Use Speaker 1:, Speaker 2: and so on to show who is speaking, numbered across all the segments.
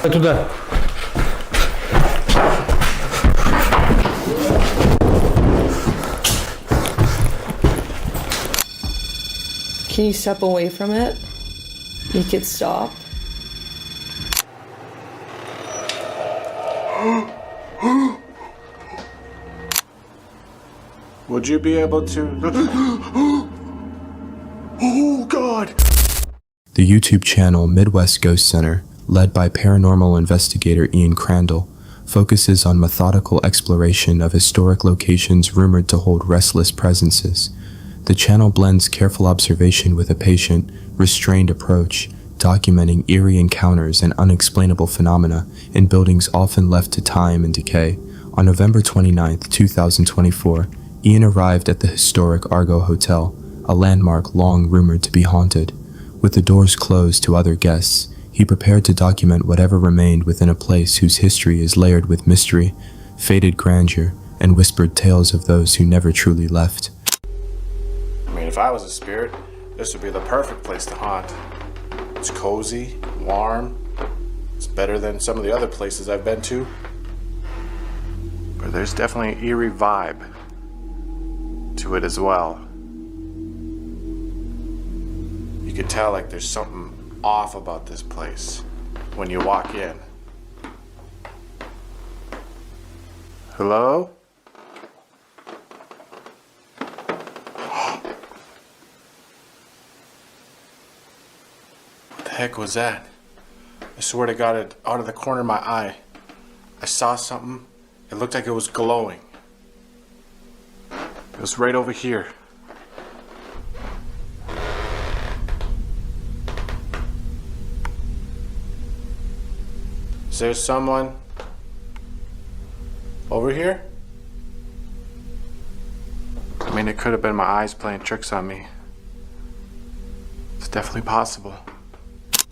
Speaker 1: Туда.
Speaker 2: Can you step away from it? Make it stop.
Speaker 3: Would you be able to... Oh, God!
Speaker 4: The YouTube channel Midwest Ghost Center, led by paranormal investigator Ian Crandall, focuses on methodical exploration of historic locations rumored to hold restless presences. The channel blends careful observation with a patient, restrained approach, documenting eerie encounters and unexplainable phenomena in buildings often left to time and decay. On November 29, 2024, Ian arrived at the historic Argo Hotel, a landmark long rumored to be haunted. With the doors closed to other guests, he prepared to document whatever remained within a place whose history is layered with mystery, faded grandeur, and whispered tales of those who never truly left.
Speaker 3: I mean, if I was a spirit, this would be the perfect place to haunt. It's cozy, warm. It's better than some of the other places I've been to. But there's definitely an eerie vibe to it as well. You could tell like there's something off about this place when you walk in. Hello? What the heck was that? I swear to God, it out of the corner of my eye, I saw something. It looked like it was glowing. It was right over here. Is there someone over here? I mean, it could have been my eyes playing tricks on me. It's definitely possible.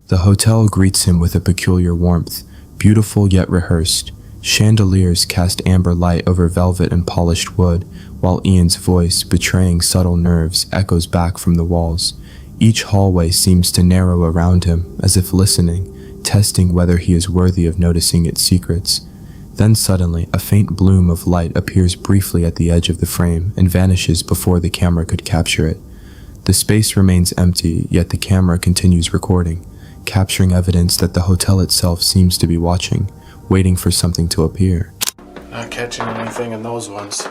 Speaker 4: The hotel greets him with a peculiar warmth, beautiful yet rehearsed. Chandeliers cast amber light over velvet and polished wood, while Ian's voice, betraying subtle nerves, echoes back from the walls. Each hallway seems to narrow around him, as if listening, testing whether he is worthy of noticing its secrets. Then suddenly, a faint bloom of light appears briefly at the edge of the frame and vanishes before the camera could capture it. The space remains empty, yet the camera continues recording, capturing evidence that the hotel itself seems to be watching, waiting for something to appear.
Speaker 3: Not catching anything in those ones.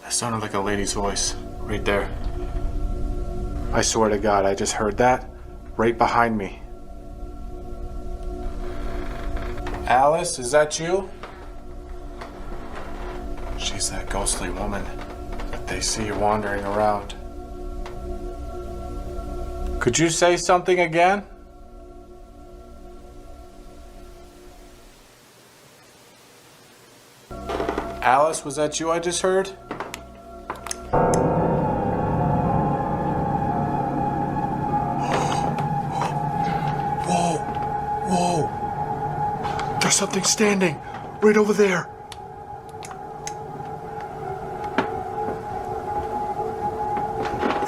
Speaker 3: That sounded like a lady's voice, right there. I swear to God, I just heard that right behind me. Alice, is that you? She's that ghostly woman that they see wandering around. Could you say something again? Alice, was that you I just heard? Whoa, whoa. There's something standing right over there.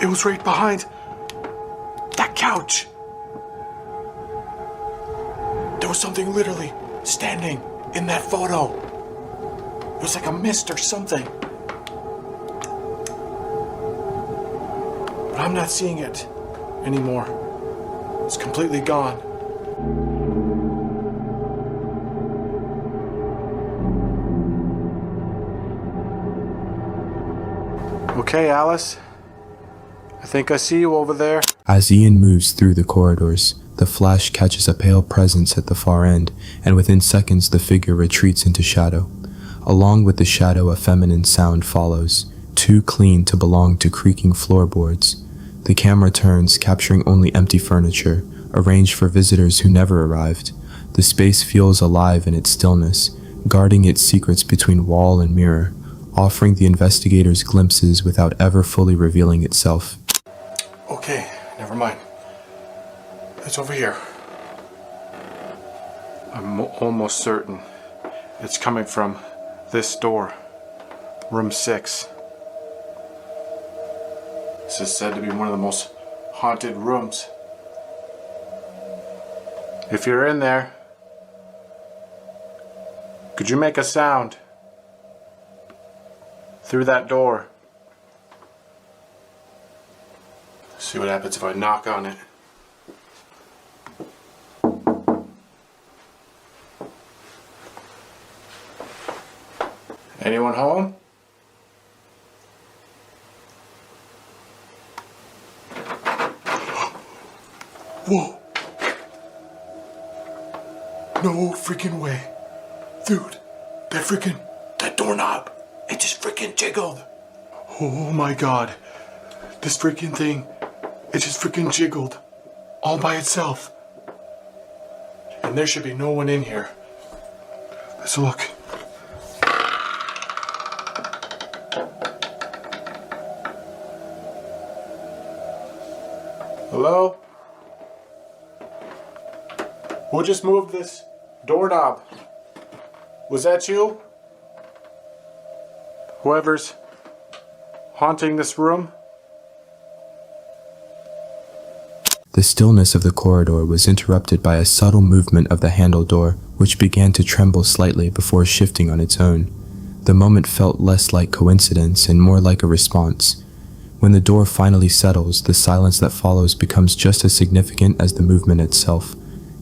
Speaker 3: It was right behind that couch. There was something literally standing in that photo. It was like a mist or something. But I'm not seeing it anymore. It's completely gone. Okay, Alice. I think I see you over there.
Speaker 4: As Ian moves through the corridors, the flash catches a pale presence at the far end, and within seconds the figure retreats into shadow. Along with the shadow, a feminine sound follows, too clean to belong to creaking floorboards. The camera turns, capturing only empty furniture, arranged for visitors who never arrived. The space feels alive in its stillness, guarding its secrets between wall and mirror, offering the investigators glimpses without ever fully revealing itself.
Speaker 3: Okay, never mind. It's over here. I'm almost certain it's coming from this door, room 6. This is said to be one of the most haunted rooms. If you're in there, could you make a sound through that door? See what happens if I knock on it. Anyone home? Whoa. No freaking way. Dude, that doorknob, it just freaking jiggled. Oh my god. This freaking thing, it just freaking jiggled all by itself. And there should be no one in here. Let's look. Hello? Who just moved this doorknob? Was that you? Whoever's haunting this room?
Speaker 4: The stillness of the corridor was interrupted by a subtle movement of the handle door, which began to tremble slightly before shifting on its own. The moment felt less like coincidence and more like a response. When the door finally settles, the silence that follows becomes just as significant as the movement itself.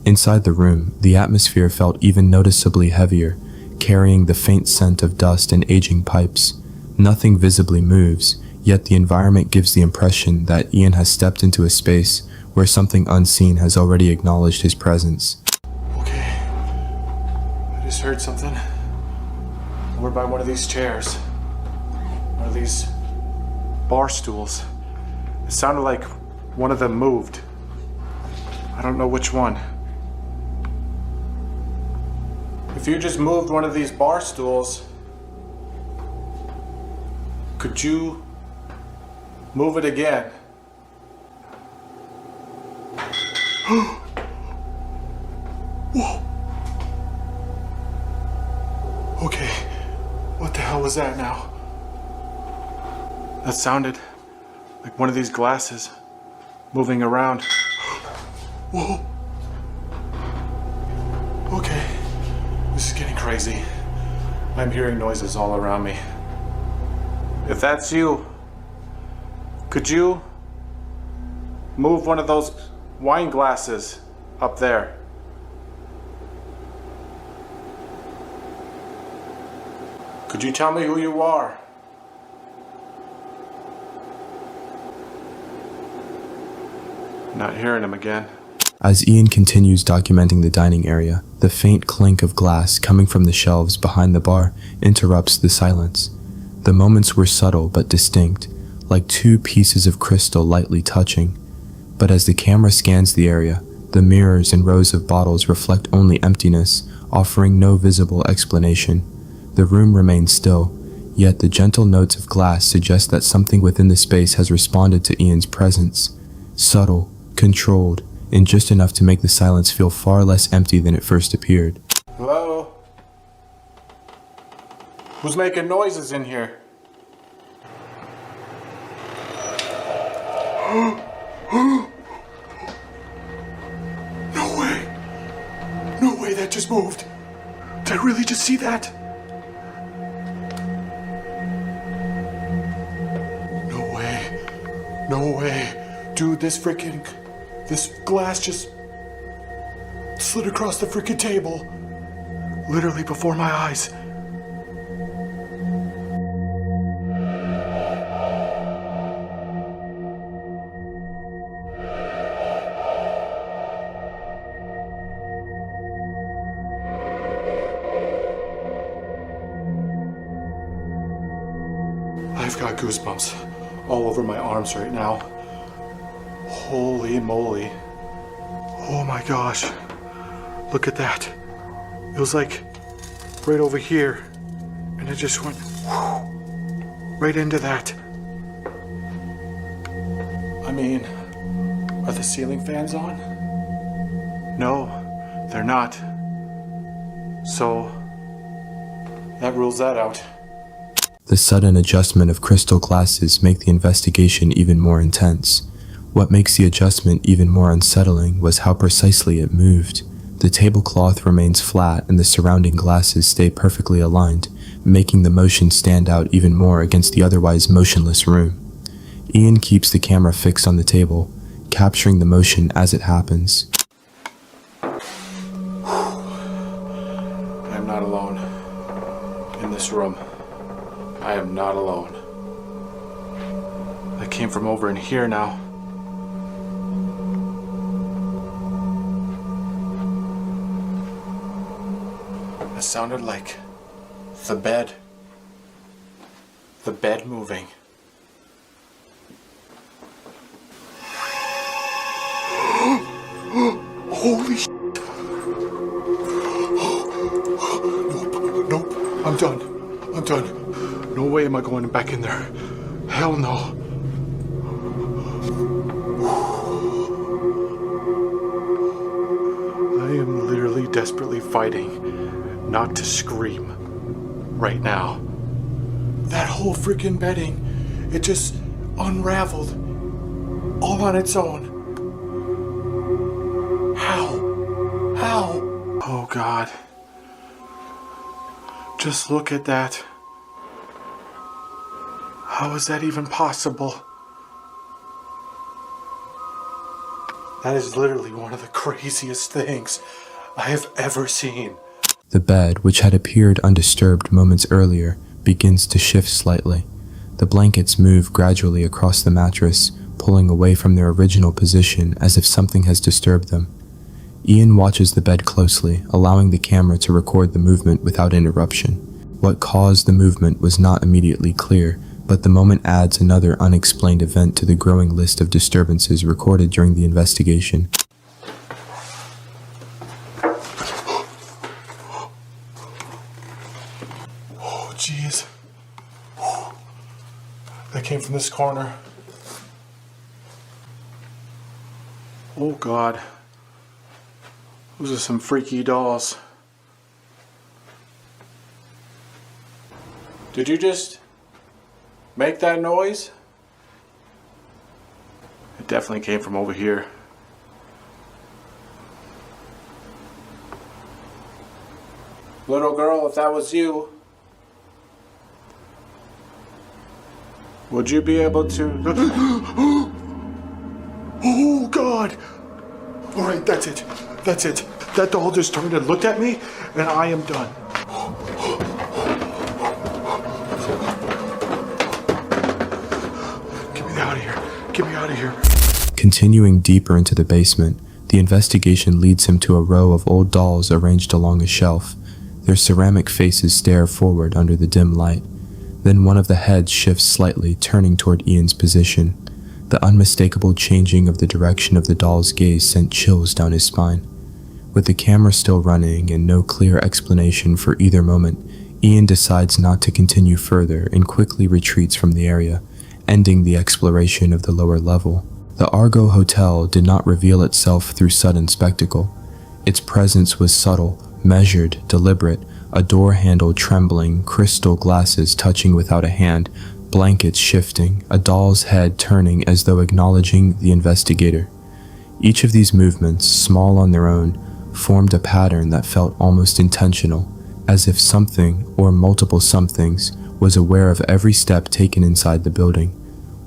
Speaker 4: Inside the room, the atmosphere felt even noticeably heavier, carrying the faint scent of dust and aging pipes. Nothing visibly moves, yet the environment gives the impression that Ian has stepped into a space where something unseen has already acknowledged his presence.
Speaker 3: Okay, I just heard something over by one of these chairs, one of these bar stools. It sounded like one of them moved. I don't know which one. If you just moved one of these bar stools, could you move it again? Whoa. Okay, what the hell was that now? That sounded like one of these glasses moving around. Whoa. Okay, this is getting crazy. I'm hearing noises all around me. If that's you, could you move one of those wine glasses up there? Could you tell me who you are? Not hearing him again.
Speaker 4: As Ian continues documenting the dining area, the faint clink of glass coming from the shelves behind the bar interrupts the silence. The moments were subtle but distinct, like two pieces of crystal lightly touching. But as the camera scans the area, the mirrors and rows of bottles reflect only emptiness, offering no visible explanation. The room remains still, yet the gentle notes of glass suggest that something within the space has responded to Ian's presence. Subtle, controlled, and just enough to make the silence feel far less empty than it first appeared.
Speaker 3: Hello? Who's making noises in here? No way! No way, that just moved! Did I really just see that? No way. No way. Dude, this glass just slid across the freaking table. Literally before my eyes. I've got goosebumps all over my arms right now. Holy moly. Oh my gosh. Look at that. It was like right over here. And it just went right into that. I mean, are the ceiling fans on? No, they're not. So, that rules that out.
Speaker 4: The sudden adjustment of crystal glasses make the investigation even more intense. What makes the adjustment even more unsettling was how precisely it moved. The tablecloth remains flat and the surrounding glasses stay perfectly aligned, making the motion stand out even more against the otherwise motionless room. Ian keeps the camera fixed on the table, capturing the motion as it happens.
Speaker 3: I am not alone in this room. I am not alone. That came from over in here now. It sounded like the bed. The bed moving. Holy shit. Nope. I'm done. I'm done. No way am I going back in there. Hell no. I am literally desperately fighting not to scream right now. That whole freaking bedding, it just unraveled all on its own. How? Oh God. Just look at that. How is that even possible? That is literally one of the craziest things I have ever seen.
Speaker 4: The bed, which had appeared undisturbed moments earlier, begins to shift slightly. The blankets move gradually across the mattress, pulling away from their original position as if something has disturbed them. Ian watches the bed closely, allowing the camera to record the movement without interruption. What caused the movement was not immediately clear, but the moment adds another unexplained event to the growing list of disturbances recorded during the investigation.
Speaker 3: Oh, jeez. That came from this corner. Oh, God. Those are some freaky dolls. Did you just make that noise? It definitely came from over here. Little girl, if that was you, would you be able to... Oh, God! Alright, that's it. That's it. That doll just turned and looked at me, and I am done. Get me out of here. Get me out of here.
Speaker 4: Continuing deeper into the basement, the investigation leads him to a row of old dolls arranged along a shelf. Their ceramic faces stare forward under the dim light. Then one of the heads shifts slightly, turning toward Ian's position. The unmistakable changing of the direction of the doll's gaze sent chills down his spine. With the camera still running and no clear explanation for either moment, Ian decides not to continue further and quickly retreats from the area, ending the exploration of the lower level. The Argo Hotel did not reveal itself through sudden spectacle. Its presence was subtle, measured, deliberate, a door handle trembling, crystal glasses touching without a hand, blankets shifting, a doll's head turning as though acknowledging the investigator. Each of these movements, small on their own, formed a pattern that felt almost intentional, as if something, or multiple somethings, was aware of every step taken inside the building.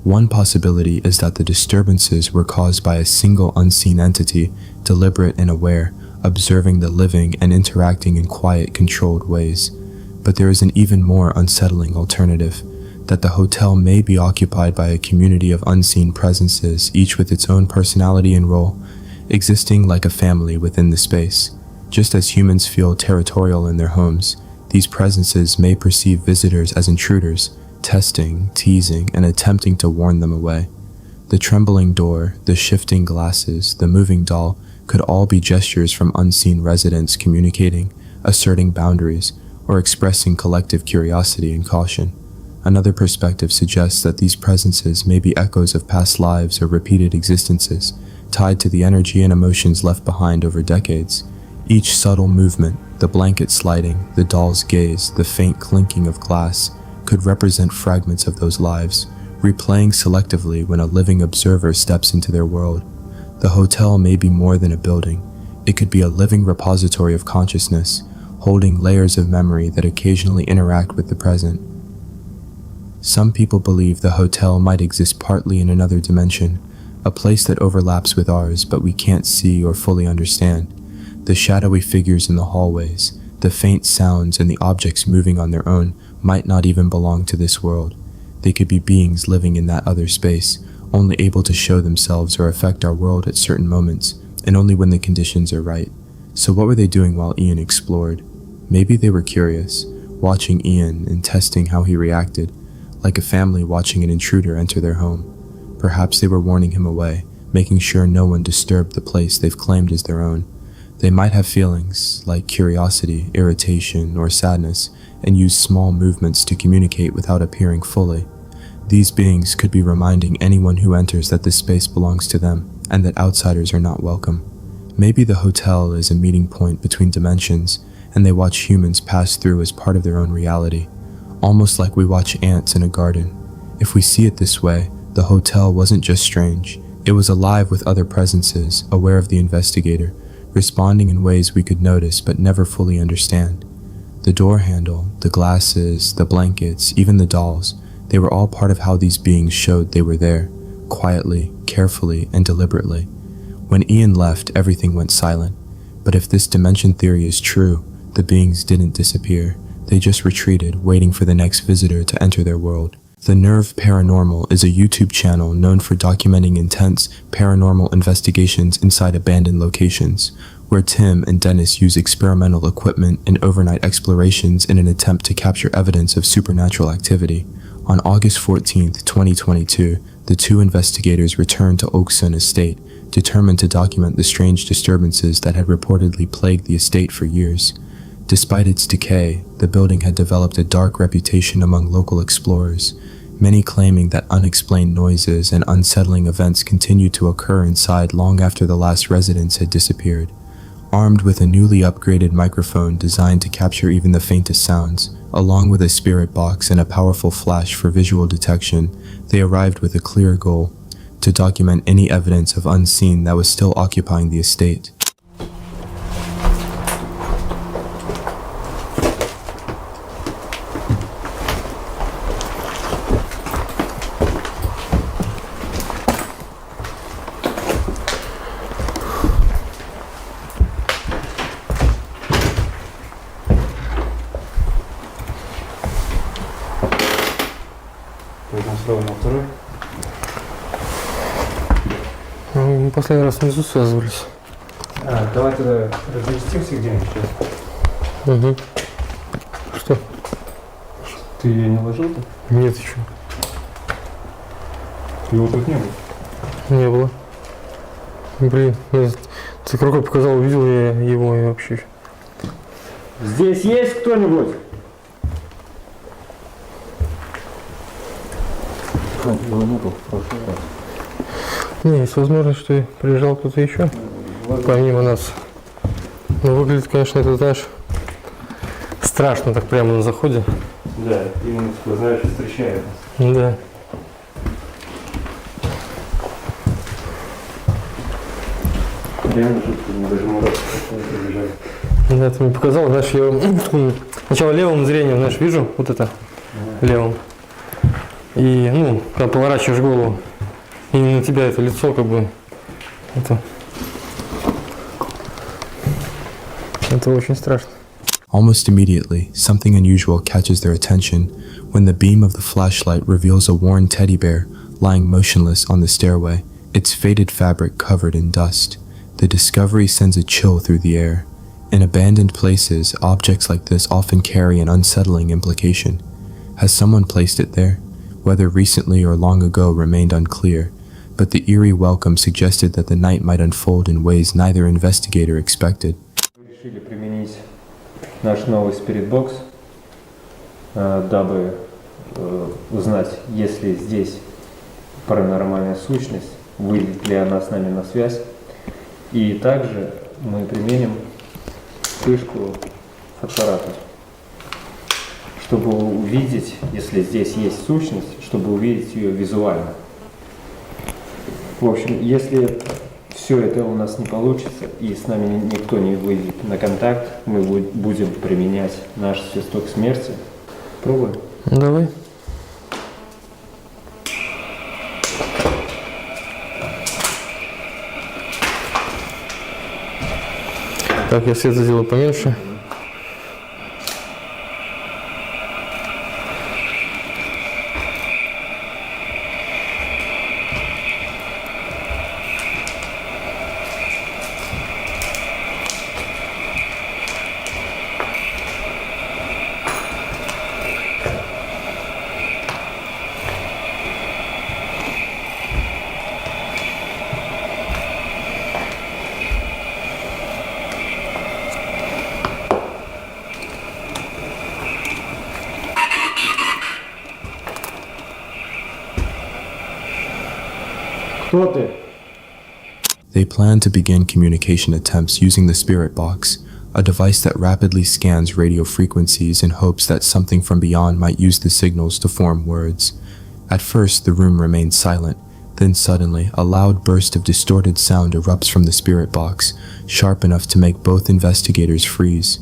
Speaker 4: One possibility is that the disturbances were caused by a single unseen entity, deliberate and aware, observing the living and interacting in quiet, controlled ways. But there is an even more unsettling alternative, that the hotel may be occupied by a community of unseen presences, each with its own personality and role, existing like a family within the space. Just as humans feel territorial in their homes, these presences may perceive visitors as intruders, testing, teasing, and attempting to warn them away. The trembling door, the shifting glasses, the moving doll could all be gestures from unseen residents communicating, asserting boundaries, or expressing collective curiosity and caution. Another perspective suggests that these presences may be echoes of past lives or repeated existences, tied to the energy and emotions left behind over decades. Each subtle movement, the blanket sliding, the doll's gaze, the faint clinking of glass, could represent fragments of those lives, replaying selectively when a living observer steps into their world. The hotel may be more than a building. It could be a living repository of consciousness, holding layers of memory that occasionally interact with the present. Some people believe the hotel might exist partly in another dimension, a place that overlaps with ours but we can't see or fully understand. The shadowy figures in the hallways, the faint sounds and the objects moving on their own might not even belong to this world. They could be beings living in that other space, only able to show themselves or affect our world at certain moments, and only when the conditions are right. So what were they doing while Ian explored? Maybe they were curious, watching Ian and testing how he reacted, like a family watching an intruder enter their home. Perhaps they were warning him away, making sure no one disturbed the place they've claimed as their own. They might have feelings, like curiosity, irritation, or sadness, and use small movements to communicate without appearing fully. These beings could be reminding anyone who enters that this space belongs to them, and that outsiders are not welcome. Maybe the hotel is a meeting point between dimensions, and they watch humans pass through as part of their own reality, almost like we watch ants in a garden. If we see it this way, the hotel wasn't just strange, it was alive with other presences, aware of the investigator, responding in ways we could notice but never fully understand. The door handle, the glasses, the blankets, even the dolls, they were all part of how these beings showed they were there, quietly, carefully, and deliberately. When Ian left, everything went silent. But if this dimension theory is true, the beings didn't disappear. They just retreated, waiting for the next visitor to enter their world. The Nerve Paranormal is a YouTube channel known for documenting intense paranormal investigations inside abandoned locations, where Tim and Dennis use experimental equipment and overnight explorations in an attempt to capture evidence of supernatural activity. On August 14, 2022, the two investigators returned to Okason estate, determined to document the strange disturbances that had reportedly plagued the estate for years. Despite its decay, the building had developed a dark reputation among local explorers, many claiming that unexplained noises and unsettling events continued to occur inside long after the last residents had disappeared. Armed with a newly upgraded microphone designed to capture even the faintest sounds, along with a spirit box and a powerful flash for visual detection, they arrived with a clear goal: to document any evidence of unseen that was still occupying the estate.
Speaker 1: Мы последний раз внизу связывались.
Speaker 5: Давай тогда разместимся где-нибудь сейчас.
Speaker 1: Угу. Что?
Speaker 5: Ты ее не ложил-то?
Speaker 1: Нет еще.
Speaker 5: Его тут не было.
Speaker 1: Не было. Блин, ты рукой показал, увидел я его и вообще.
Speaker 5: Здесь есть кто-нибудь? Его не было в прошлый раз.
Speaker 1: Не, есть возможность, что приезжал кто-то еще, помимо нас. Но выглядит, конечно, это, знаешь, страшно так прямо на заходе.
Speaker 5: Да, именно, знаешь, встречает нас.
Speaker 1: Да.
Speaker 5: Реально жутко, мне даже мурашки пробежали.
Speaker 1: Да, ты мне показал, знаешь, я сначала левым зрением, знаешь, вижу вот это, левым. И, когда поворачиваешь голову, и на тебя это лицо как бы, это очень страшно.
Speaker 4: Almost immediately, something unusual catches their attention when the beam of the flashlight reveals a worn teddy bear lying motionless on the stairway, its faded fabric covered in dust. The discovery sends a chill through the air. In abandoned places, objects like this often carry an unsettling implication. Has someone placed it there? Whether recently or long ago remained unclear, but the eerie welcome suggested that the night might unfold in ways neither investigator expected.
Speaker 5: Решили применить наш новый спиритбокс, дабы узнать, есть ли здесь паранормальная сущность, выйдет ли она с нами на связь. И также мы применим вспышку фотоаппарата, чтобы увидеть, если здесь есть сущность, чтобы увидеть ее визуально. В общем, если все это у нас не получится, и с нами никто не выйдет на контакт, мы будем применять наш свисток смерти. Пробуем?
Speaker 1: Давай. Так, я свет сделаю поменьше.
Speaker 5: Кто ты?
Speaker 4: They plan to begin communication attempts using the spirit box, a device that rapidly scans radio frequencies in hopes that something from beyond might use the signals to form words. At first, the room remains silent. Then suddenly, a loud burst of distorted sound erupts from the spirit box, sharp enough to make both investigators freeze.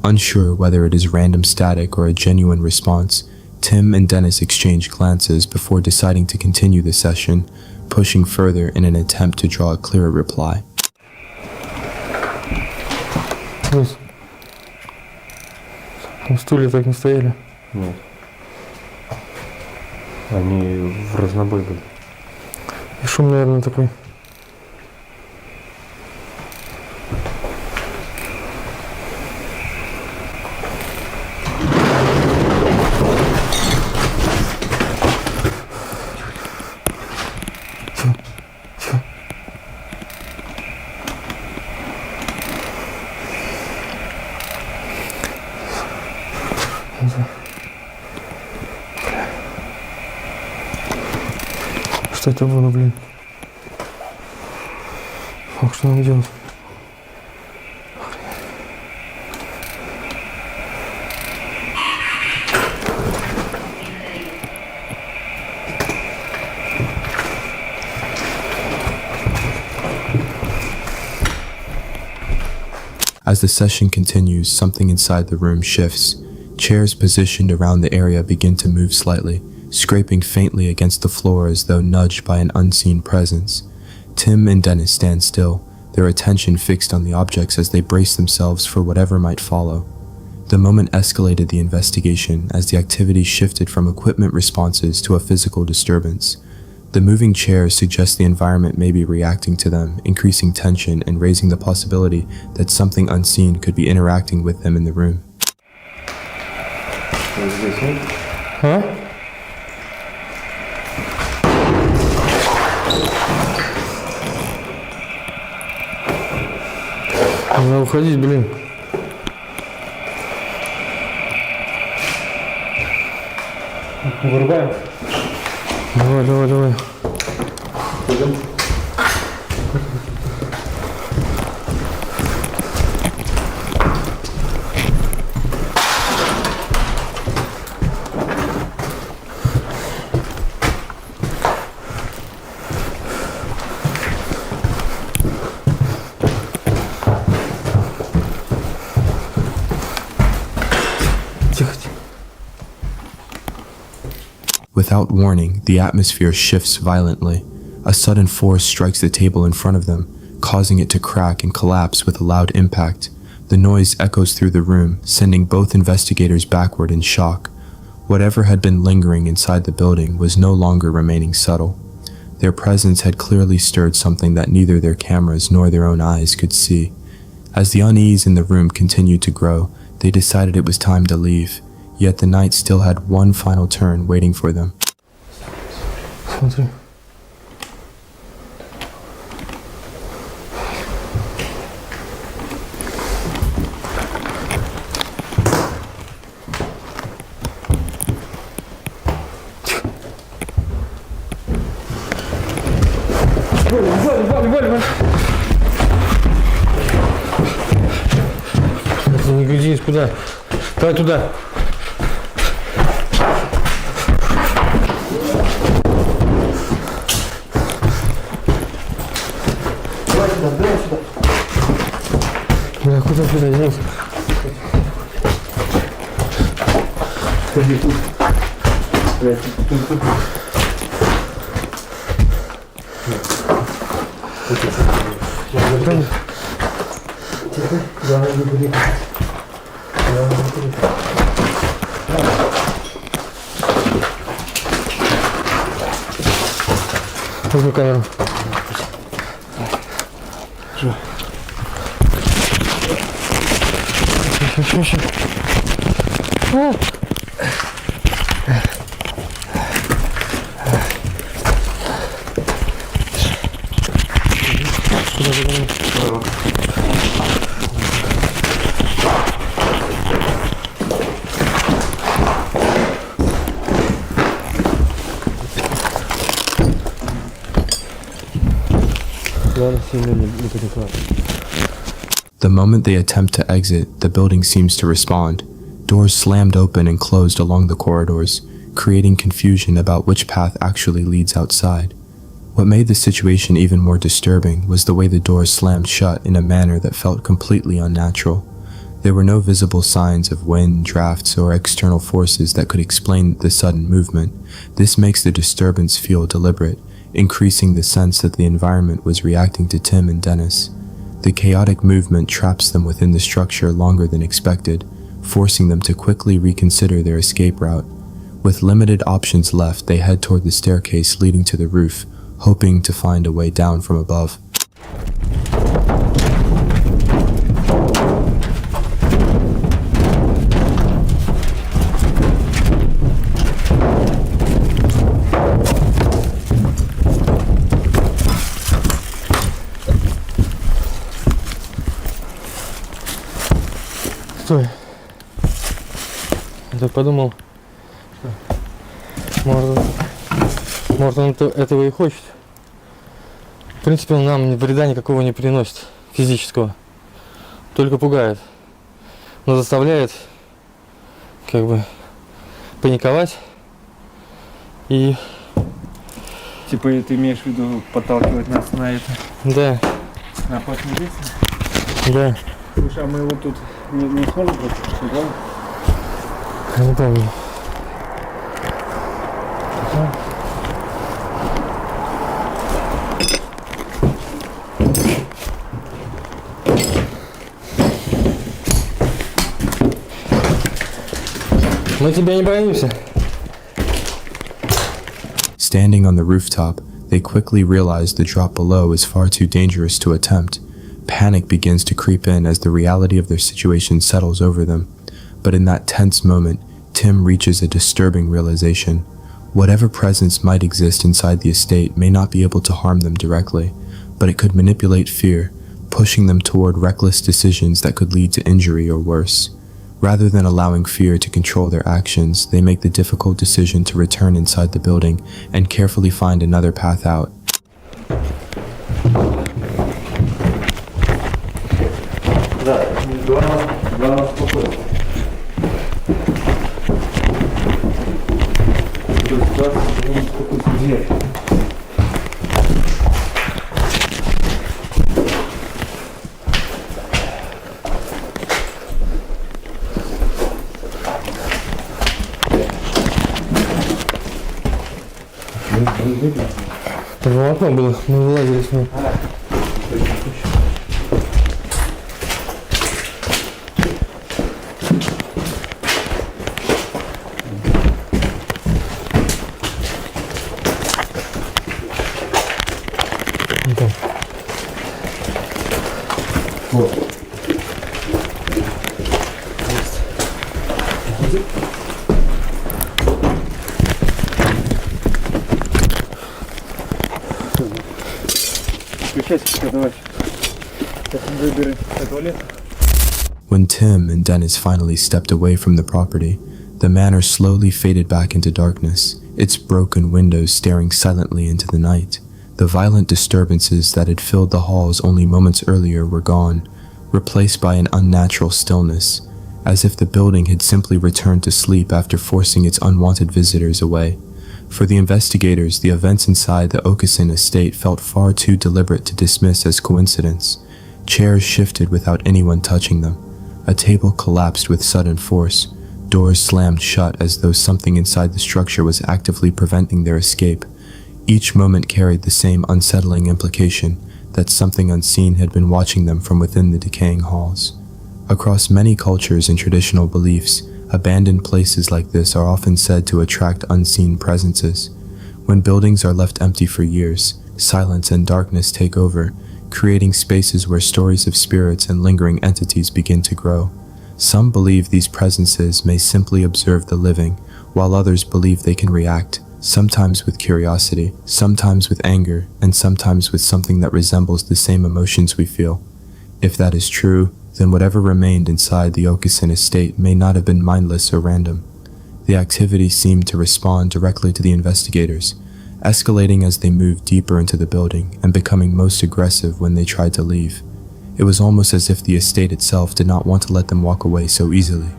Speaker 4: Unsure whether it is random static or a genuine response, Tim and Dennis exchange glances before deciding to continue the session, pushing further in an attempt to draw a clearer reply.
Speaker 1: Там стулья так не стояли.
Speaker 5: Нет. Они в разнобой были.
Speaker 1: И шум, наверное, такой. Что это было, блин? Ох, что нам делать?
Speaker 4: As the session continues, something inside the room shifts. Chairs positioned around the area begin to move slightly, scraping faintly against the floor as though nudged by an unseen presence. Tim and Dennis stand still, their attention fixed on the objects as they brace themselves for whatever might follow. The moment escalated the investigation as the activity shifted from equipment responses to a physical disturbance. The moving chairs suggest the environment may be reacting to them, increasing tension and raising the possibility that something unseen could be interacting with them in the room.
Speaker 1: А? Надо уходить, блин.
Speaker 5: Вырубаем?
Speaker 1: Давай, давай, давай.
Speaker 5: Пойдем.
Speaker 1: Тихо, тихо.
Speaker 4: Without warning, the atmosphere shifts violently. A sudden force strikes the table in front of them, causing it to crack and collapse with a loud impact. The noise echoes through the room, sending both investigators backward in shock. Whatever had been lingering inside the building was no longer remaining subtle. Their presence had clearly stirred something that neither their cameras nor their own eyes could see. As the unease in the room continued to grow, they decided it was time to leave. Yet the night still had one final turn waiting for them.
Speaker 1: Смотри. Вали. Денис, куда? Давай туда.
Speaker 5: Давай сюда.
Speaker 1: Бля, куда, Денис?
Speaker 5: Подожди, тут. Блядь, тут. Давай, не буди.
Speaker 1: Возьми камеру. Ща.
Speaker 4: The moment they attempt to exit, the building seems to respond. Doors slammed open and closed along the corridors, creating confusion about which path actually leads outside. What made the situation even more disturbing was the way the doors slammed shut in a manner that felt completely unnatural. There were no visible signs of wind, drafts, or external forces that could explain the sudden movement. This makes the disturbance feel deliberate, increasing the sense that the environment was reacting to Tim and Dennis. The chaotic movement traps them within the structure longer than expected, forcing them to quickly reconsider their escape route. With limited options left, they head toward the staircase leading to the roof, hoping to find a way down from above.
Speaker 1: Стой. Я так подумал, может он этого и хочет. В принципе, он нам вреда никакого не приносит, физического. Только пугает. Но заставляет, как бы, паниковать. И...
Speaker 5: Типа ты имеешь в виду подталкивать нас на это?
Speaker 1: Да,
Speaker 5: На посмотрите?
Speaker 1: да.
Speaker 5: Слушай, а мы его тут не сможем просто посмотреть?
Speaker 1: Я не помню. Мы тебя не боимся.
Speaker 4: Standing on the rooftop, they quickly realize the drop below is far too dangerous to attempt. Panic begins to creep in as the reality of their situation settles over them. But in that tense moment, Tim reaches a disturbing realization. Whatever presence might exist inside the estate may not be able to harm them directly, but it could manipulate fear, pushing them toward reckless decisions that could lead to injury or worse. Rather than allowing fear to control their actions, they make the difficult decision to return inside the building and carefully find another path out.
Speaker 5: Да, главное спокойно.
Speaker 1: Это же окно было, мы вылазили с ним.
Speaker 5: Вот. Включайся, давай. Сейчас выберем туалет.
Speaker 4: When Tim and Dennis finally stepped away from the property, the manor slowly faded back into darkness, its broken windows staring silently into the night. The violent disturbances that had filled the halls only moments earlier were gone, replaced by an unnatural stillness. as if the building had simply returned to sleep after forcing its unwanted visitors away. For the investigators, the events inside the Okason estate felt far too deliberate to dismiss as coincidence. Chairs shifted without anyone touching them. A table collapsed with sudden force. Doors slammed shut as though something inside the structure was actively preventing their escape. Each moment carried the same unsettling implication that something unseen had been watching them from within the decaying halls. Across many cultures and traditional beliefs, abandoned places like this are often said to attract unseen presences. When buildings are left empty for years, silence and darkness take over, creating spaces where stories of spirits and lingering entities begin to grow. Some believe these presences may simply observe the living, while others believe they can react, sometimes with curiosity, sometimes with anger, and sometimes with something that resembles the same emotions we feel. If that is true, then whatever remained inside the Okason estate may not have been mindless or random. The activity seemed to respond directly to the investigators, escalating as they moved deeper into the building and becoming most aggressive when they tried to leave. It was almost as if the estate itself did not want to let them walk away so easily.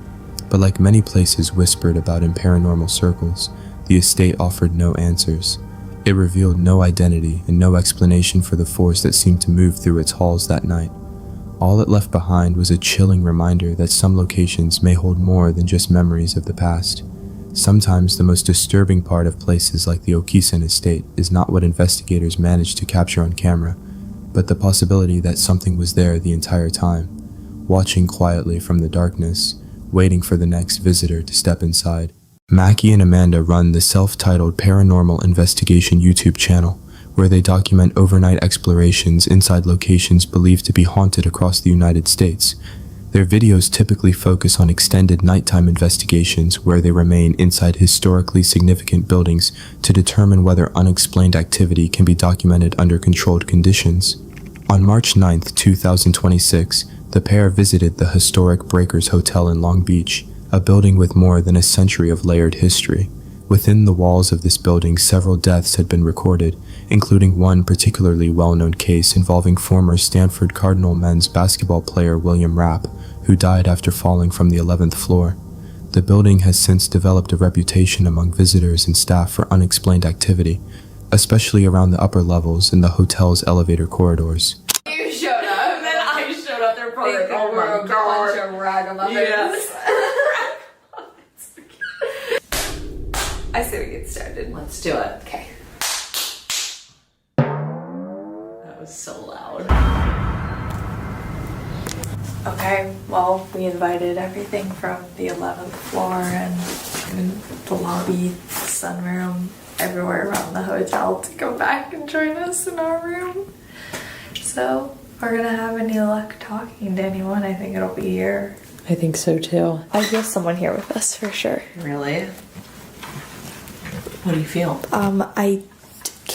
Speaker 4: But like many places whispered about in paranormal circles, the estate offered no answers. It revealed no identity and no explanation for the force that seemed to move through its halls that night. All it left behind was a chilling reminder that some locations may hold more than just memories of the past. Sometimes the most disturbing part of places like the Okason estate is not what investigators manage to capture on camera, but the possibility that something was there the entire time, watching quietly from the darkness, waiting for the next visitor to step inside. Mackie and Amanda run the self-titled Paranormal Investigation YouTube channel, where they document overnight explorations inside locations believed to be haunted across the United States. Their videos typically focus on extended nighttime investigations where they remain inside historically significant buildings to determine whether unexplained activity can be documented under controlled conditions. On March 9, 2026, the pair visited the historic Breakers Hotel in Long Beach, a building with more than a century of layered history. Within the walls of this building, several deaths had been recorded, including one particularly well-known case involving former Stanford Cardinal men's basketball player William Rapp, who died after falling from the 11th floor. The building has since developed a reputation among visitors and staff for unexplained activity, especially around the upper levels in the hotel's elevator corridors.
Speaker 2: You showed up, and then I showed up there for like, oh my god, bunch of ragamuffins. Yes. I say we get started.
Speaker 6: Let's do it.
Speaker 2: Okay.
Speaker 6: That was so loud.
Speaker 7: Okay, well, we invited everything from the 11th floor and the lobby, the sunroom, everywhere around the hotel to come back and join us in our room. So, if we're gonna have any luck talking to anyone, I think it'll be here.
Speaker 2: I think so too.
Speaker 7: I feel someone here with us for sure.
Speaker 6: Really? What do you feel?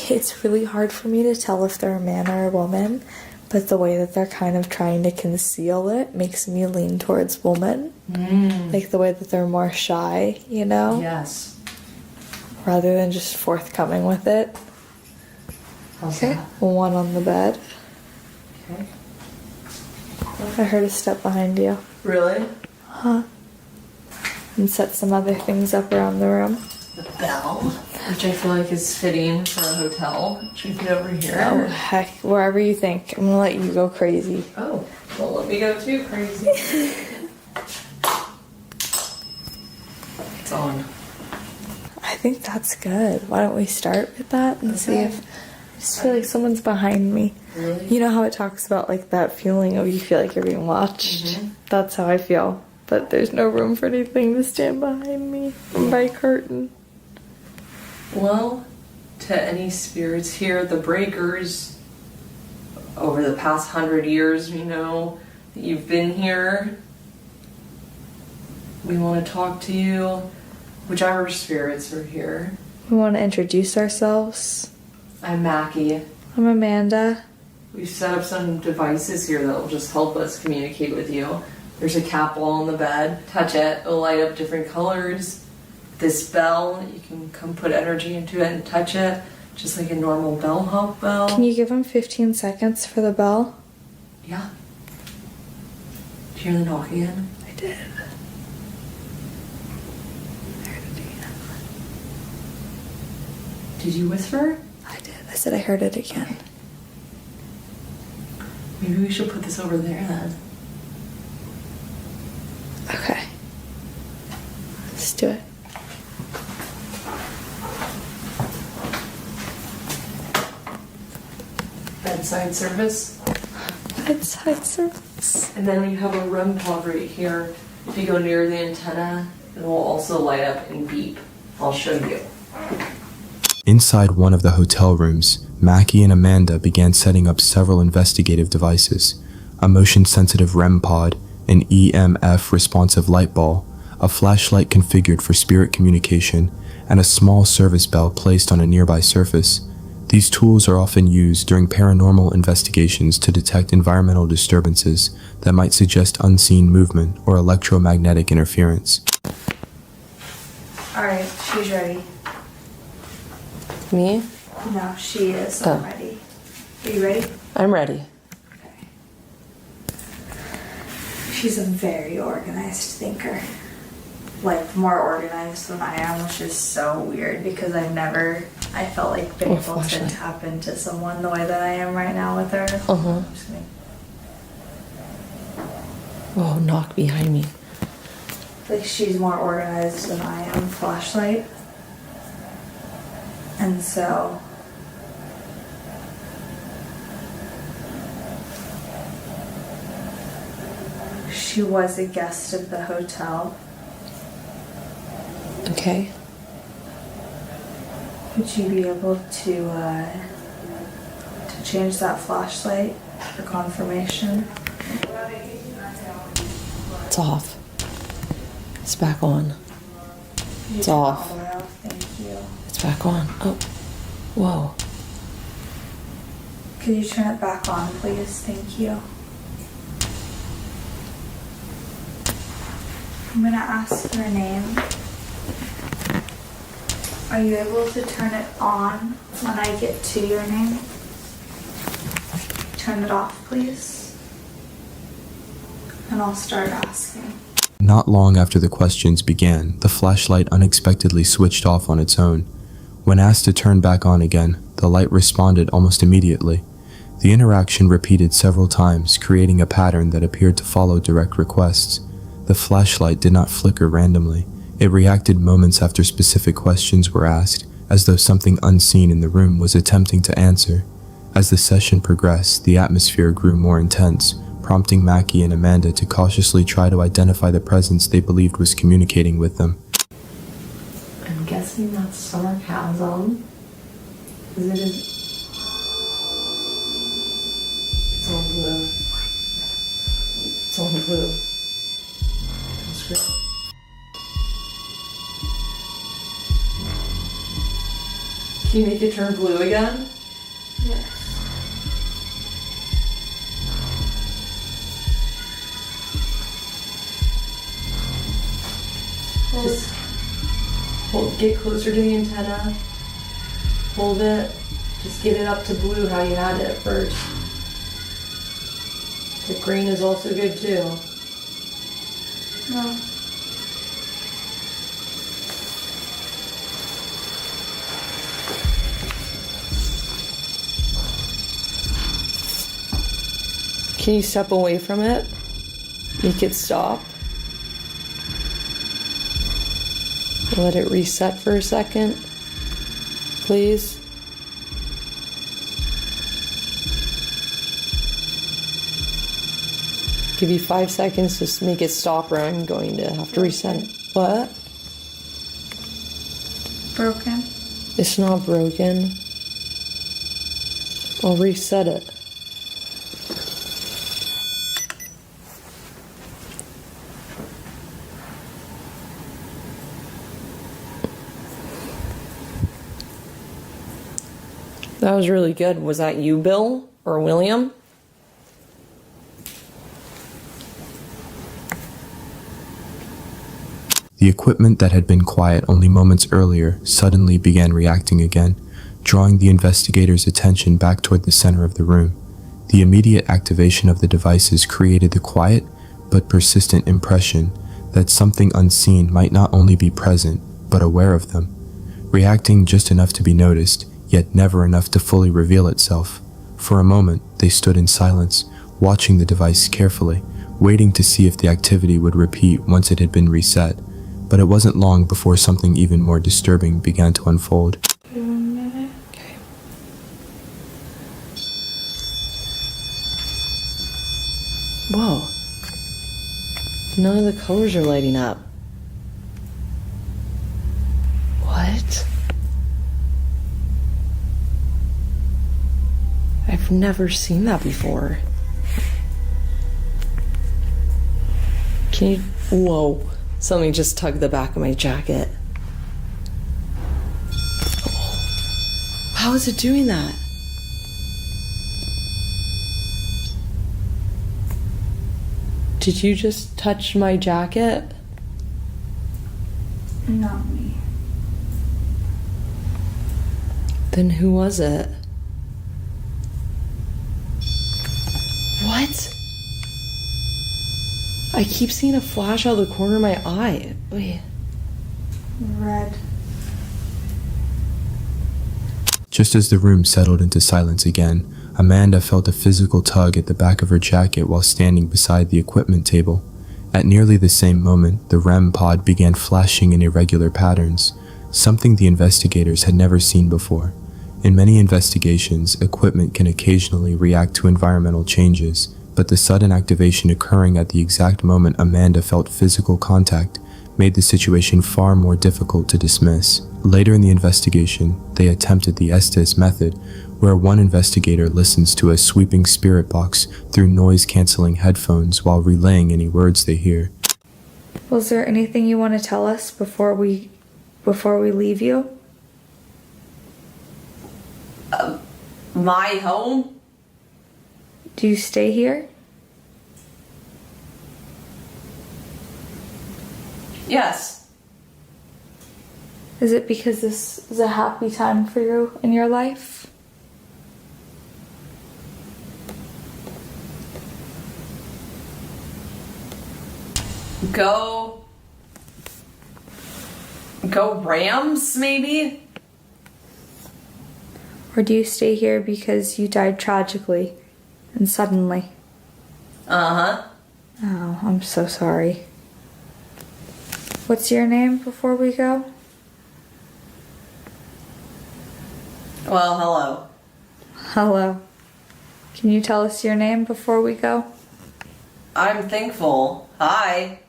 Speaker 7: It's really hard for me to tell if they're a man or a woman, but the way that they're kind of trying to conceal it makes me lean towards woman. Like the way that they're more shy, you know?
Speaker 6: Yes.
Speaker 7: Rather than just forthcoming with it.
Speaker 6: How's
Speaker 7: Okay,
Speaker 6: that?
Speaker 7: one on the bed.
Speaker 6: Okay.
Speaker 7: I heard a step behind you.
Speaker 6: Really?
Speaker 7: And set some other things up around the room.
Speaker 6: The bell, which I feel like is fitting for a hotel. Should we get over here?
Speaker 7: Oh, heck, wherever you think. I'm gonna let you go crazy.
Speaker 6: Oh, well, let me go too crazy. It's on.
Speaker 7: I think that's good. Why don't we start with that and see if... I just feel like someone's behind me.
Speaker 6: Really?
Speaker 7: You know how it talks about like that feeling of you feel like you're being watched? That's how I feel. But there's no room for anything to stand behind me. By curtain.
Speaker 6: Well, to any spirits here, the Breakers, over the past 100 years, you know, that you've been here, we want to talk to you, whichever spirits are here.
Speaker 7: We want to introduce ourselves.
Speaker 6: I'm Mackie.
Speaker 7: I'm Amanda.
Speaker 6: We've set up some devices here that will just help us communicate with you. There's a cat ball on the bed. Touch it, it'll light up different colors. This bell, you can come put energy into it and touch it, just like a normal bellhop bell.
Speaker 7: Can you give them 15 seconds for the bell?
Speaker 6: Yeah. Did you hear the knock again?
Speaker 7: I did.
Speaker 6: Did you whisper?
Speaker 7: I did. I said I heard it again.
Speaker 6: Maybe we should put this over there then.
Speaker 7: Okay. Let's do it.
Speaker 6: Bedside service.
Speaker 7: Bedside service.
Speaker 6: And then we have a REM pod right here. If you go near the antenna, it will also light up and beep. I'll show you.
Speaker 4: Inside one of the hotel rooms, Mackie and Amanda began setting up several investigative devices: a motion-sensitive REM pod, an EMF responsive light ball, a flashlight configured for spirit communication, and a small service bell placed on a nearby surface. These tools are often used during paranormal investigations to detect environmental disturbances that might suggest unseen movement or electromagnetic interference.
Speaker 7: Alright, she's ready.
Speaker 6: Me?
Speaker 7: No, she is
Speaker 6: Oh.
Speaker 7: already. Are you ready?
Speaker 6: I'm ready.
Speaker 7: Okay. She's a very organized thinker. Like, more organized than I am, which is so weird because I felt like been
Speaker 6: Oh,
Speaker 7: able to
Speaker 6: flashlight.
Speaker 7: tap into someone the way that I am right now with her.
Speaker 6: Uh-huh.
Speaker 7: I'm just gonna-
Speaker 6: Oh, knock behind me.
Speaker 7: Like, she's more organized than I am. Flashlight. And so she was a guest of the hotel.
Speaker 6: Okay.
Speaker 7: Would you be able to change that flashlight for confirmation?
Speaker 6: It's off. It's back on. It's
Speaker 7: All
Speaker 6: off.
Speaker 7: the way off, thank you.
Speaker 6: It's back on. Oh. Whoa.
Speaker 7: Could you turn it back on, please? Thank you. I'm gonna ask your name. Are you able to turn it on when I get to your name? Turn it off, please. And I'll start asking.
Speaker 4: Not long after the questions began, the flashlight unexpectedly switched off on its own. When asked to turn back on again, the light responded almost immediately. The interaction repeated several times, creating a pattern that appeared to follow direct requests. The flashlight did not flicker randomly. It reacted moments after specific questions were asked, as though something unseen in the room was attempting to answer. As the session progressed, the atmosphere grew more intense, prompting Mackie and Amanda to cautiously try to identify the presence they believed was communicating with them.
Speaker 6: I'm guessing that's sarcasm. Because it is. It's on blue. It's on blue. That's great. Can you make it turn blue again?
Speaker 7: Yes.
Speaker 6: Just get closer to the antenna. Hold it. Just get it up to blue how you had it at first. The green is also good too.
Speaker 7: No.
Speaker 6: Can you step away from it? Make it stop. Let it reset for a second, please. Give you 5 seconds to make it stop, or I'm going to have to reset it. What?
Speaker 7: Broken?
Speaker 6: It's not broken. I'll reset it. That was really good. Was that you, Bill, or William?
Speaker 4: The equipment that had been quiet only moments earlier suddenly began reacting again, drawing the investigators' attention back toward the center of the room. The immediate activation of the devices created the quiet but persistent impression that something unseen might not only be present, but aware of them. reacting just enough to be noticed, yet never enough to fully reveal itself. For a moment, they stood in silence, watching the device carefully, waiting to see if the activity would repeat once it had been reset. But it wasn't long before something even more disturbing began to unfold.
Speaker 6: Okay. Whoa. None of the colors are lighting up. What? I've never seen that before. Can you... Whoa. Something just tugged the back of my jacket. How is it doing that? Did you just touch my jacket?
Speaker 7: Not me.
Speaker 6: Then who was it? What? I keep seeing a flash out of the corner of my eye. Wait.
Speaker 7: Red.
Speaker 4: Just as the room settled into silence again, Amanda felt a physical tug at the back of her jacket while standing beside the equipment table. At nearly the same moment, the REM pod began flashing in irregular patterns, something the investigators had never seen before. In many investigations, equipment can occasionally react to environmental changes, but the sudden activation occurring at the exact moment Amanda felt physical contact made the situation far more difficult to dismiss. Later in the investigation, they attempted the Estes method, where one investigator listens to a sweeping spirit box through noise-canceling headphones while relaying any words they hear.
Speaker 7: Was there anything you want to tell us before we leave you?
Speaker 2: My home?
Speaker 7: Do you stay here?
Speaker 2: Yes.
Speaker 7: Is it because this is a happy time for you in your life?
Speaker 2: Go Rams, maybe?
Speaker 7: Or do you stay here because you died tragically and suddenly?
Speaker 2: Uh-huh.
Speaker 7: Oh, I'm so sorry. What's your name before we go?
Speaker 2: Well, hello.
Speaker 7: Hello. Can you tell us your name before we go?
Speaker 2: I'm thankful. Hi.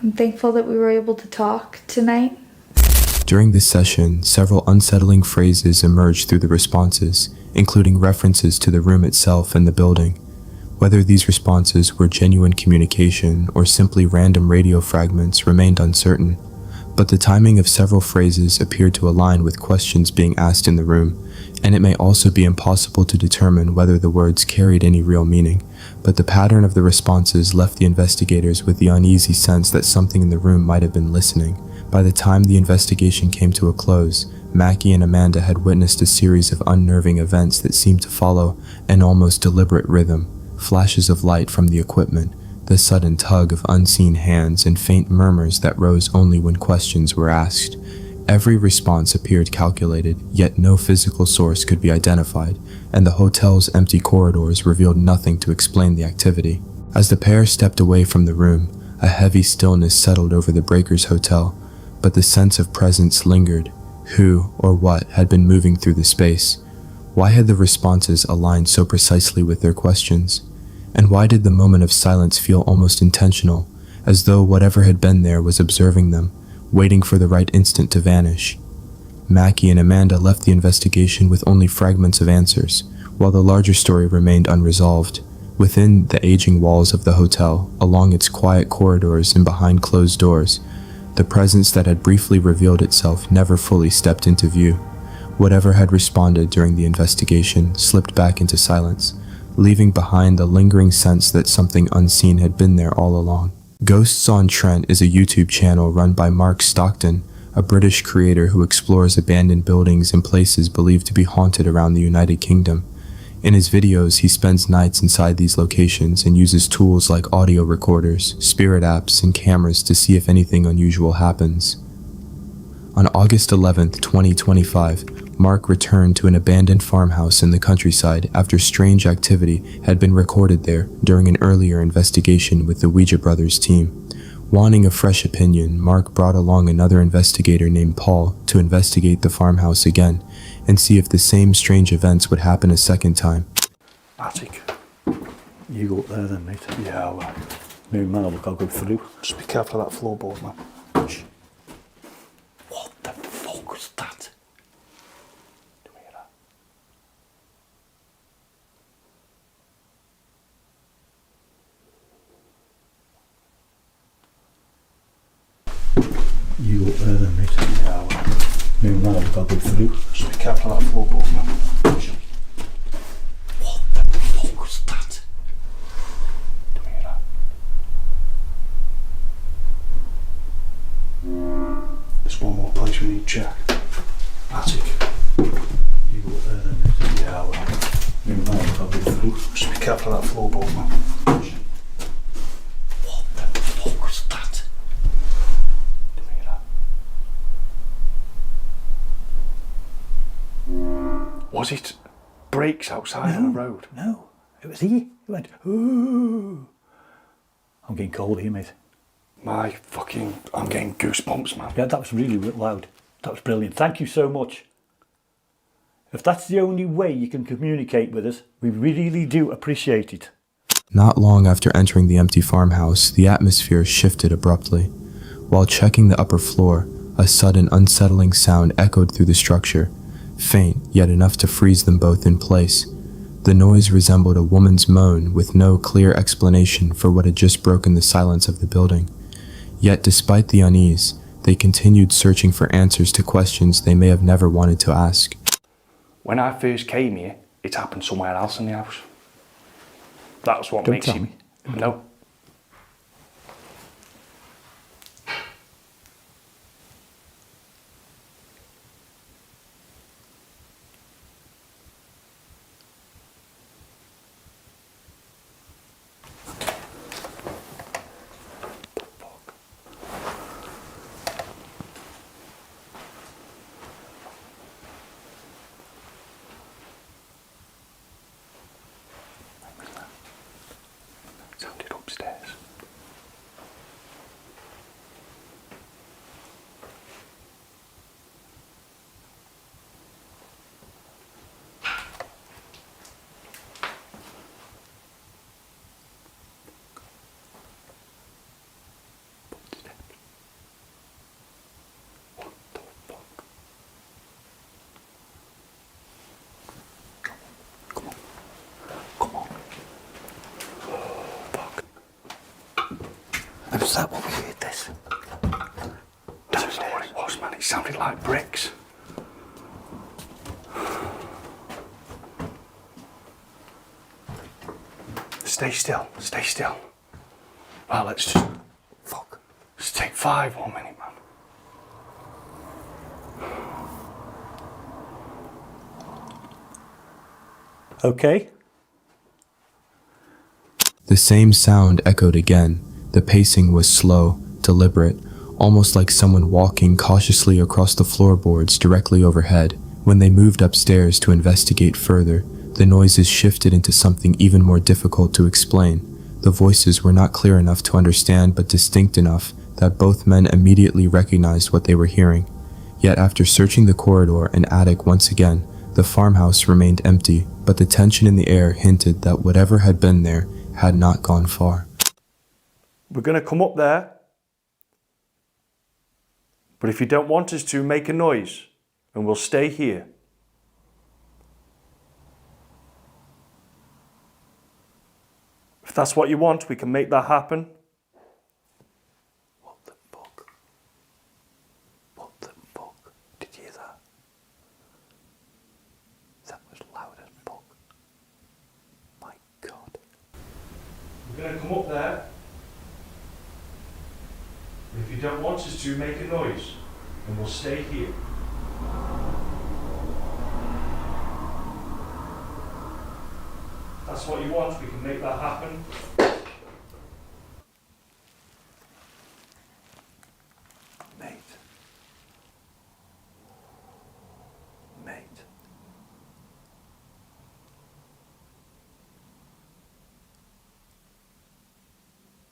Speaker 7: I'm thankful that we were able to talk tonight.
Speaker 4: During this session, several unsettling phrases emerged through the responses, including references to the room itself and the building. Whether these responses were genuine communication or simply random radio fragments remained uncertain, but the timing of several phrases appeared to align with questions being asked in the room, and it may also be impossible to determine whether the words carried any real meaning, but the pattern of the responses left the investigators with the uneasy sense that something in the room might have been listening. By the time the investigation came to a close, Mackie and Amanda had witnessed a series of unnerving events that seemed to follow an almost deliberate rhythm: flashes of light from the equipment, the sudden tug of unseen hands, and faint murmurs that rose only when questions were asked. Every response appeared calculated, yet no physical source could be identified, and the hotel's empty corridors revealed nothing to explain the activity. As the pair stepped away from the room, a heavy stillness settled over the Breakers Hotel, but the sense of presence lingered. Who or what had been moving through the space? Why had the responses aligned so precisely with their questions? And why did the moment of silence feel almost intentional, as though whatever had been there was observing them, waiting for the right instant to vanish? Mackie and Amanda left the investigation with only fragments of answers, while the larger story remained unresolved. Within the aging walls of the hotel, along its quiet corridors and behind closed doors, the presence that had briefly revealed itself never fully stepped into view. Whatever had responded during the investigation slipped back into silence, leaving behind the lingering sense that something unseen had been there all along. Ghosts on Trent is a YouTube channel run by Mark Stockton, a British creator who explores abandoned buildings and places believed to be haunted around the United Kingdom. In his videos, he spends nights inside these locations and uses tools like audio recorders, spirit apps, and cameras to see if anything unusual happens. On August 11th, 2025, Mark returned to an abandoned farmhouse in the countryside after strange activity had been recorded there during an earlier investigation with the Ouija Brothers team. Wanting a fresh opinion, Mark brought along another investigator named Paul to investigate the farmhouse again and see if the same strange events would happen a second time.
Speaker 8: Attic. You go up there then, mate. Yeah, well, maybe man, look, I'll go through. Just be careful of that floorboard, man. What the fuck was that? Do we hear that? You go up there then, mate. Yeah, well, maybe man, look, I'll go through. Just be careful of that floorboard, man. What the fuck was that? Do we hear that? There's one more place we need to check. Attic. You go up there then. Yeah, well, maybe man, I'll go through. Just be careful of that floorboard, man. What the fuck was that? Do we hear that? Was it brakes outside on the road? No, it was he. He went, ooh. I'm getting cold here, mate. I'm getting goosebumps, man. Yeah, that was really loud. That was brilliant. Thank you so much. If that's the only way you can communicate with us, we really do appreciate it.
Speaker 4: Not long after entering the empty farmhouse, the atmosphere shifted abruptly. While checking the upper floor, a sudden unsettling sound echoed through the structure, faint yet enough to freeze them both in place. The noise resembled a woman's moan with no clear explanation for what had just broken the silence of the building. Yet despite the unease, they continued searching for answers to questions they may have never wanted to ask.
Speaker 8: When I first came here, it happened somewhere else in the house. That's what makes you... No. Sounded upstairs. What the fuck? Come on. Come on. Was that what we heard this? That's not what it was, man. It sounded like bricks. Stay still. Stay still. Well, let's just... Fuck. Let's take 5 1 minute, man. Okay.
Speaker 4: The same sound echoed again. The pacing was slow, deliberate, almost like someone walking cautiously across the floorboards directly overhead. When they moved upstairs to investigate further, the noises shifted into something even more difficult to explain. The voices were not clear enough to understand, but distinct enough that both men immediately recognized what they were hearing. Yet after searching the corridor and attic once again, the farmhouse remained empty, but the tension in the air hinted that whatever had been there had not gone far.
Speaker 8: We're going to come up there. But if you don't want us to, make a noise and we'll stay here. If that's what you want, we can make that happen. What the fuck? What the fuck? Did you hear that? That was loud as fuck. My God. We're going to come up there. If you don't want us to, make a noise and we'll stay here. If that's what you want, we can make that happen. Mate,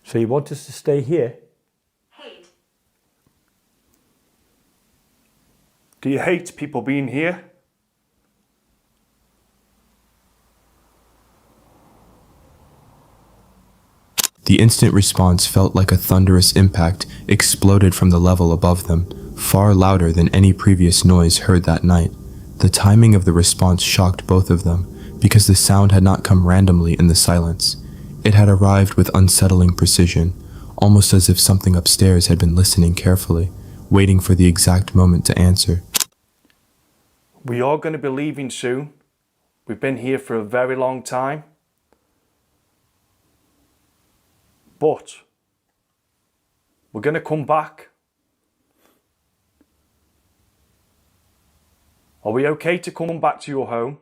Speaker 8: So you want us to stay here?
Speaker 2: Hate.
Speaker 8: Do you hate people being here?
Speaker 4: The instant response felt like a thunderous impact exploded from the level above them, far louder than any previous noise heard that night. The timing of the response shocked both of them, because the sound had not come randomly in the silence. It had arrived with unsettling precision, almost as if something upstairs had been listening carefully, waiting for the exact moment to answer.
Speaker 8: We are going to be leaving soon. We've been here for a very long time. But we're going to come back. Are we okay to come back to your home?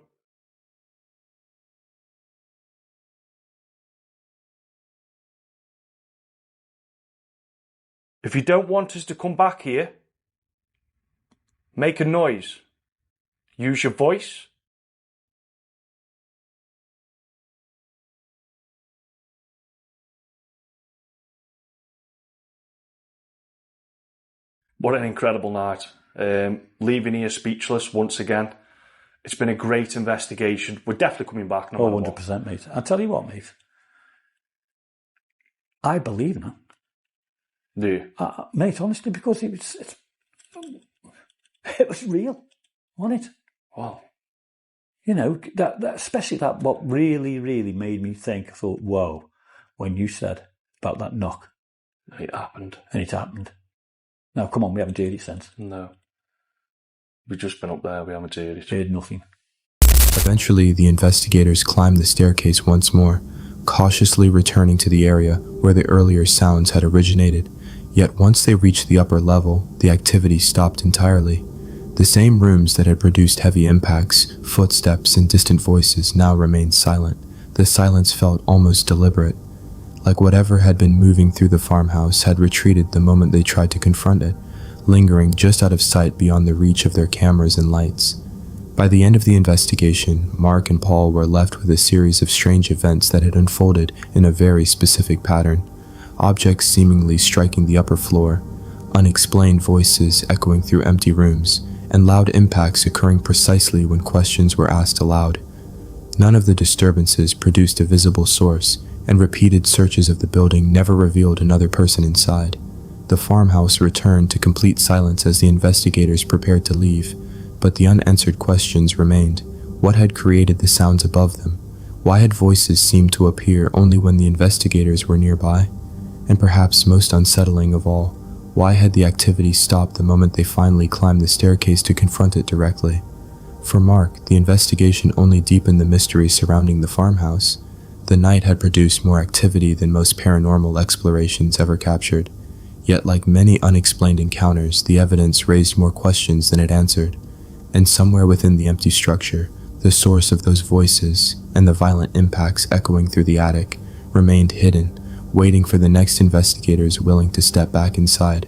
Speaker 8: If you don't want us to come back here, make a noise. Use your voice. What an incredible night. Leaving here speechless once again. It's been a great investigation. We're definitely coming back. No matter
Speaker 9: 100%, mate. I'll tell you what, mate. I believe in it.
Speaker 8: Do you?
Speaker 9: Mate, honestly, because it was real, wasn't it?
Speaker 8: Wow.
Speaker 9: You know, that especially that what really, really made me think, I thought, whoa, when you said about that knock.
Speaker 8: It happened.
Speaker 9: And it happened. Now, come on, we haven't heard it since.
Speaker 8: No. We've just been up there, we haven't heard it.
Speaker 9: Heard nothing.
Speaker 4: Eventually, the investigators climbed the staircase once more, cautiously returning to the area where the earlier sounds had originated. Yet once they reached the upper level, the activity stopped entirely. The same rooms that had produced heavy impacts, footsteps, and distant voices now remained silent. The silence felt almost deliberate, like whatever had been moving through the farmhouse had retreated the moment they tried to confront it, lingering just out of sight beyond the reach of their cameras and lights. By the end of the investigation, Mark and Paul were left with a series of strange events that had unfolded in a very specific pattern. Objects seemingly striking the upper floor, unexplained voices echoing through empty rooms, and loud impacts occurring precisely when questions were asked aloud. None of the disturbances produced a visible source, and repeated searches of the building never revealed another person inside. The farmhouse returned to complete silence as the investigators prepared to leave, but the unanswered questions remained. What had created the sounds above them? Why had voices seemed to appear only when the investigators were nearby? And perhaps most unsettling of all, why had the activity stopped the moment they finally climbed the staircase to confront it directly? For Mark, the investigation only deepened the mystery surrounding the farmhouse. The night had produced more activity than most paranormal explorations ever captured. Yet, like many unexplained encounters, the evidence raised more questions than it answered. And somewhere within the empty structure, the source of those voices and the violent impacts echoing through the attic remained hidden, waiting for the next investigators willing to step back inside